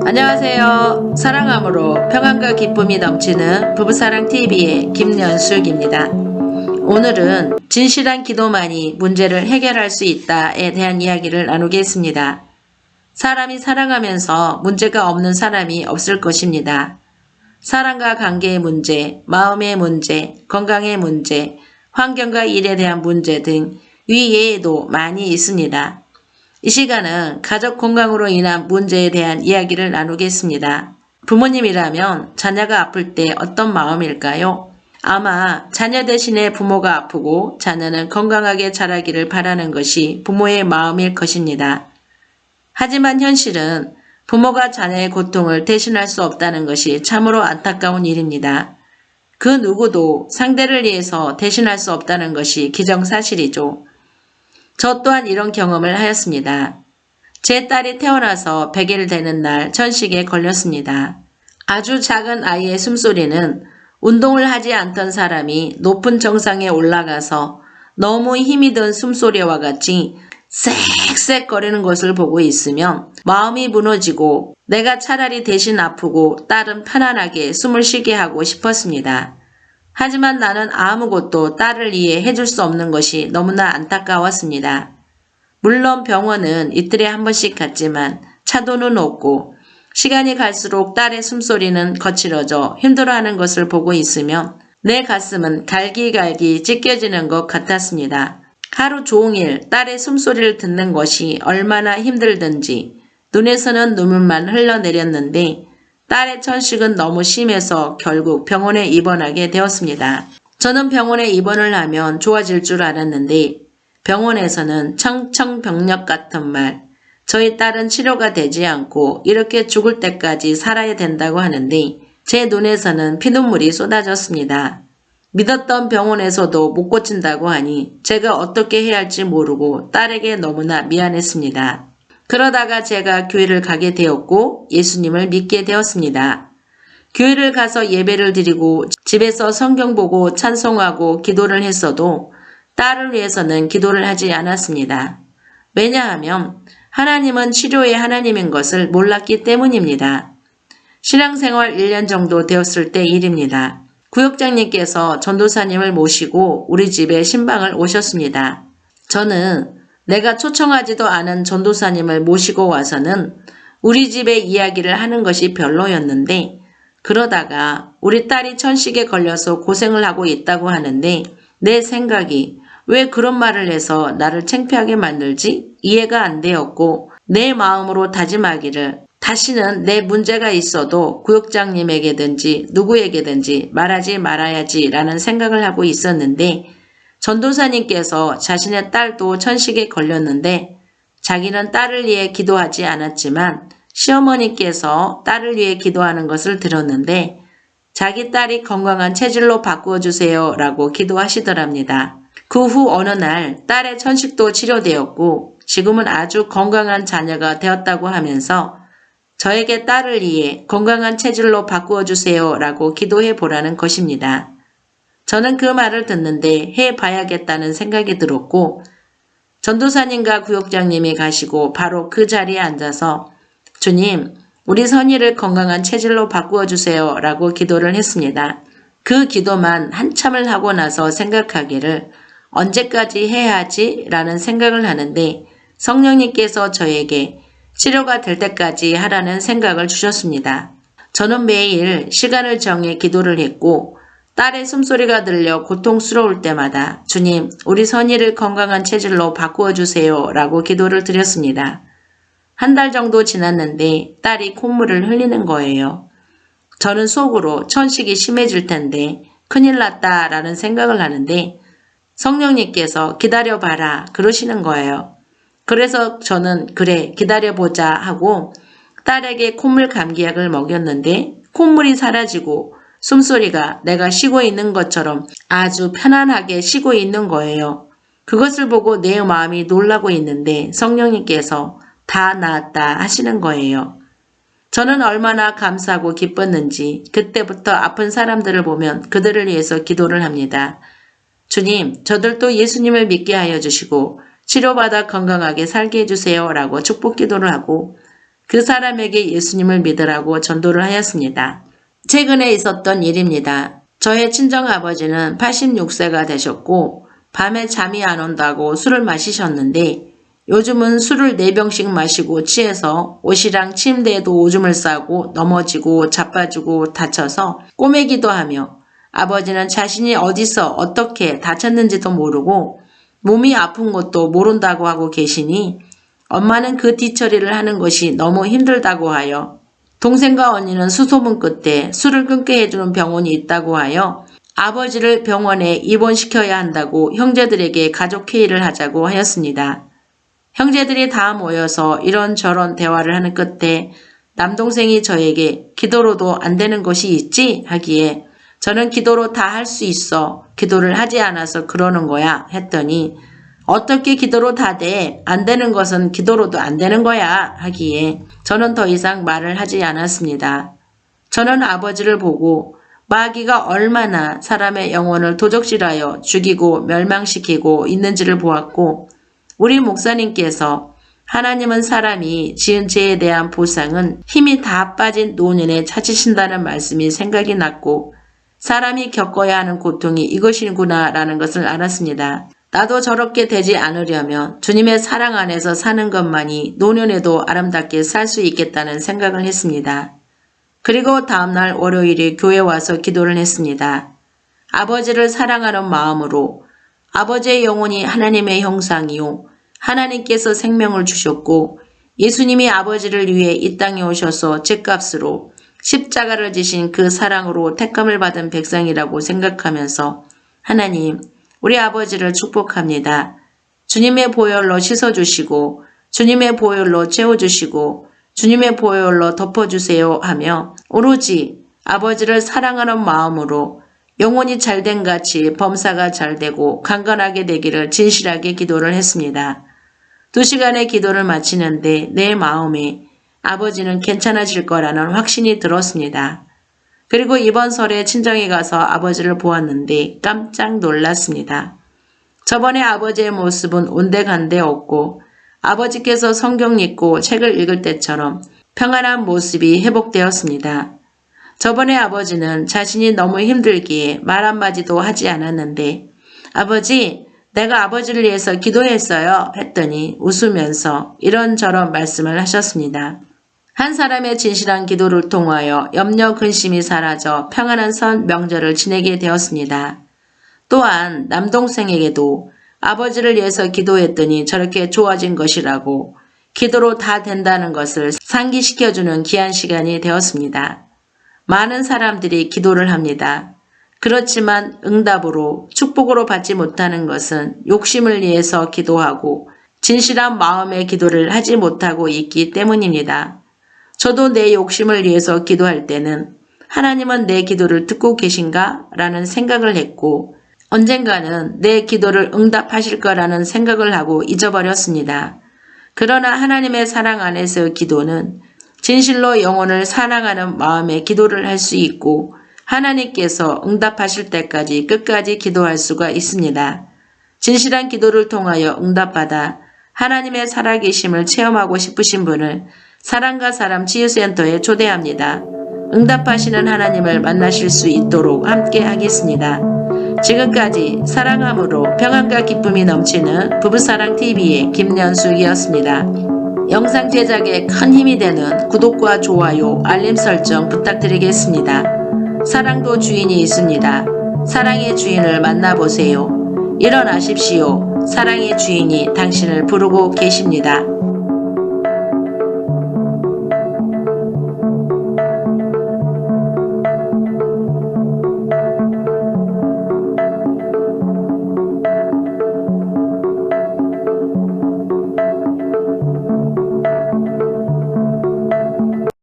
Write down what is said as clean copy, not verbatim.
안녕하세요. 사랑함으로 평안과 기쁨이 넘치는 부부사랑TV의 김연숙입니다. 오늘은 진실한 기도만이 문제를 해결할 수 있다에 대한 이야기를 나누겠습니다. 사람이 사랑하면서 문제가 없는 사람이 없을 것입니다. 사랑과 관계의 문제, 마음의 문제, 건강의 문제, 환경과 일에 대한 문제 등 위외에도 많이 있습니다. 이 시간은 가족 건강으로 인한 문제에 대한 이야기를 나누겠습니다. 부모님이라면 자녀가 아플 때 어떤 마음일까요? 아마 자녀 대신에 부모가 아프고 자녀는 건강하게 자라기를 바라는 것이 부모의 마음일 것입니다. 하지만 현실은 부모가 자녀의 고통을 대신할 수 없다는 것이 참으로 안타까운 일입니다. 그 누구도 상대를 위해서 대신할 수 없다는 것이 기정사실이죠. 저 또한 이런 경험을 하였습니다. 제 딸이 태어나서 100일 되는 날 천식에 걸렸습니다. 아주 작은 아이의 숨소리는 운동을 하지 않던 사람이 높은 정상에 올라가서 너무 힘이 든 숨소리와 같이 쌕쌕거리는 것을 보고 있으면 마음이 무너지고 내가 차라리 대신 아프고 딸은 편안하게 숨을 쉬게 하고 싶었습니다. 하지만 나는 아무것도 딸을 위해 해줄 수 없는 것이 너무나 안타까웠습니다. 물론 병원은 이틀에 한 번씩 갔지만 차도는 없고 시간이 갈수록 딸의 숨소리는 거칠어져 힘들어하는 것을 보고 있으면 내 가슴은 갈기갈기 찢겨지는 것 같았습니다. 하루 종일 딸의 숨소리를 듣는 것이 얼마나 힘들든지 눈에서는 눈물만 흘러내렸는데 딸의 천식은 너무 심해서 결국 병원에 입원하게 되었습니다. 저는 병원에 입원을 하면 좋아질 줄 알았는데 병원에서는 청청병력 같은 말, 저희 딸은 치료가 되지 않고 이렇게 죽을 때까지 살아야 된다고 하는데 제 눈에서는 피눈물이 쏟아졌습니다. 믿었던 병원에서도 못 고친다고 하니 제가 어떻게 해야 할지 모르고 딸에게 너무나 미안했습니다. 그러다가 제가 교회를 가게 되었고 예수님을 믿게 되었습니다. 교회를 가서 예배를 드리고 집에서 성경 보고 찬송하고 기도를 했어도 딸을 위해서는 기도를 하지 않았습니다. 왜냐하면 하나님은 치료의 하나님인 것을 몰랐기 때문입니다. 신앙생활 1년 정도 되었을 때 일입니다. 구역장님께서 전도사님을 모시고 우리 집에 신방을 오셨습니다. 저는 내가 초청하지도 않은 전도사님을 모시고 와서는 우리 집의 이야기를 하는 것이 별로였는데 그러다가 우리 딸이 천식에 걸려서 고생을 하고 있다고 하는데 내 생각이 왜 그런 말을 해서 나를 창피하게 만들지? 이해가 안 되었고 내 마음으로 다짐하기를 다시는 내 문제가 있어도 구역장님에게든지 누구에게든지 말하지 말아야지 라는 생각을 하고 있었는데 전도사님께서 자신의 딸도 천식에 걸렸는데 자기는 딸을 위해 기도하지 않았지만 시어머니께서 딸을 위해 기도하는 것을 들었는데 자기 딸이 건강한 체질로 바꾸어주세요 라고 기도하시더랍니다. 그 후 어느 날 딸의 천식도 치료되었고 지금은 아주 건강한 자녀가 되었다고 하면서 저에게 딸을 위해 건강한 체질로 바꾸어주세요 라고 기도해 보라는 것입니다. 저는 그 말을 듣는데 해봐야겠다는 생각이 들었고 전도사님과 구역장님이 가시고 바로 그 자리에 앉아서 주님, 우리 선이를 건강한 체질로 바꾸어 주세요 라고 기도를 했습니다. 그 기도만 한참을 하고 나서 생각하기를 언제까지 해야 하지? 라는 생각을 하는데 성령님께서 저에게 치료가 될 때까지 하라는 생각을 주셨습니다. 저는 매일 시간을 정해 기도를 했고 딸의 숨소리가 들려 고통스러울 때마다 주님, 우리 선이를 건강한 체질로 바꾸어 주세요 라고 기도를 드렸습니다. 한 달 정도 지났는데 딸이 콧물을 흘리는 거예요. 저는 속으로 천식이 심해질 텐데 큰일 났다 라는 생각을 하는데 성령님께서 기다려봐라 그러시는 거예요. 그래서 저는 그래 기다려보자 하고 딸에게 콧물 감기약을 먹였는데 콧물이 사라지고 숨소리가 내가 쉬고 있는 것처럼 아주 편안하게 쉬고 있는 거예요. 그것을 보고 내 마음이 놀라고 있는데 성령님께서 다 나았다 하시는 거예요. 저는 얼마나 감사하고 기뻤는지 그때부터 아픈 사람들을 보면 그들을 위해서 기도를 합니다. 주님, 저들도 예수님을 믿게 하여 주시고 치료받아 건강하게 살게 해주세요 라고 축복 기도를 하고 그 사람에게 예수님을 믿으라고 전도를 하였습니다. 최근에 있었던 일입니다. 저의 친정아버지는 86세가 되셨고 밤에 잠이 안 온다고 술을 마시셨는데 요즘은 술을 4병씩 마시고 취해서 옷이랑 침대에도 오줌을 싸고 넘어지고 자빠지고 다쳐서 꼬매기도 하며 아버지는 자신이 어디서 어떻게 다쳤는지도 모르고 몸이 아픈 것도 모른다고 하고 계시니 엄마는 그 뒤처리를 하는 것이 너무 힘들다고 하여 동생과 언니는 수소문 끝에 술을 끊게 해주는 병원이 있다고 하여 아버지를 병원에 입원시켜야 한다고 형제들에게 가족회의를 하자고 하였습니다. 형제들이 다 모여서 이런저런 대화를 하는 끝에 남동생이 저에게 기도로도 안 되는 것이 있지? 하기에 저는 기도로 다 할 수 있어. 기도를 하지 않아서 그러는 거야. 했더니 어떻게 기도로 다 돼? 안 되는 것은 기도로도 안 되는 거야. 하기에 저는 더 이상 말을 하지 않았습니다. 저는 아버지를 보고 마귀가 얼마나 사람의 영혼을 도적질하여 죽이고 멸망시키고 있는지를 보았고 우리 목사님께서 하나님은 사람이 지은 죄에 대한 보상은 힘이 다 빠진 노년에 찾으신다는 말씀이 생각이 났고 사람이 겪어야 하는 고통이 이것이구나 라는 것을 알았습니다. 나도 저렇게 되지 않으려면 주님의 사랑 안에서 사는 것만이 노년에도 아름답게 살 수 있겠다는 생각을 했습니다. 그리고 다음날 월요일에 교회 와서 기도를 했습니다. 아버지를 사랑하는 마음으로 아버지의 영혼이 하나님의 형상이요 하나님께서 생명을 주셨고 예수님이 아버지를 위해 이 땅에 오셔서 죄값으로 십자가를 지신 그 사랑으로 택함을 받은 백성이라고 생각하면서 하나님, 우리 아버지를 축복합니다. 주님의 보혈로 씻어주시고 주님의 보혈로 채워주시고 주님의 보혈로 덮어주세요 하며 오로지 아버지를 사랑하는 마음으로 영혼이 잘된 같이 범사가 잘되고 강건하게 되기를 진실하게 기도를 했습니다. 2시간의 기도를 마치는데 내 마음에 아버지는 괜찮아질 거라는 확신이 들었습니다. 그리고 이번 설에 친정에 가서 아버지를 보았는데 깜짝 놀랐습니다. 저번에 아버지의 모습은 온데간데 없고 아버지께서 성경 읽고 책을 읽을 때처럼 평안한 모습이 회복되었습니다. 저번에 아버지는 자신이 너무 힘들기에 말 한마디도 하지 않았는데 아버지, 내가 아버지를 위해서 기도했어요 했더니 웃으면서 이런저런 말씀을 하셨습니다. 한 사람의 진실한 기도를 통하여 염려 근심이 사라져 평안한 설 명절을 지내게 되었습니다. 또한 남동생에게도 아버지를 위해서 기도했더니 저렇게 좋아진 것이라고 기도로 다 된다는 것을 상기시켜주는 귀한 시간이 되었습니다. 많은 사람들이 기도를 합니다. 그렇지만 응답으로 축복으로 받지 못하는 것은 욕심을 위해서 기도하고 진실한 마음의 기도를 하지 못하고 있기 때문입니다. 저도 내 욕심을 위해서 기도할 때는 하나님은 내 기도를 듣고 계신가? 라는 생각을 했고 언젠가는 내 기도를 응답하실 거라는 생각을 하고 잊어버렸습니다. 그러나 하나님의 사랑 안에서의 기도는 진실로 영혼을 사랑하는 마음의 기도를 할 수 있고 하나님께서 응답하실 때까지 끝까지 기도할 수가 있습니다. 진실한 기도를 통하여 응답받아 하나님의 살아계심을 체험하고 싶으신 분을 사랑과 사람 치유센터에 초대합니다. 응답하시는 하나님을 만나실 수 있도록 함께 하겠습니다. 지금까지 사랑함으로 평안과 기쁨이 넘치는 부부사랑TV의 김연숙이었습니다. 영상 제작에 큰 힘이 되는 구독과 좋아요, 알림 설정 부탁드리겠습니다. 사랑도 주인이 있습니다. 사랑의 주인을 만나보세요. 일어나십시오. 사랑의 주인이 당신을 부르고 계십니다.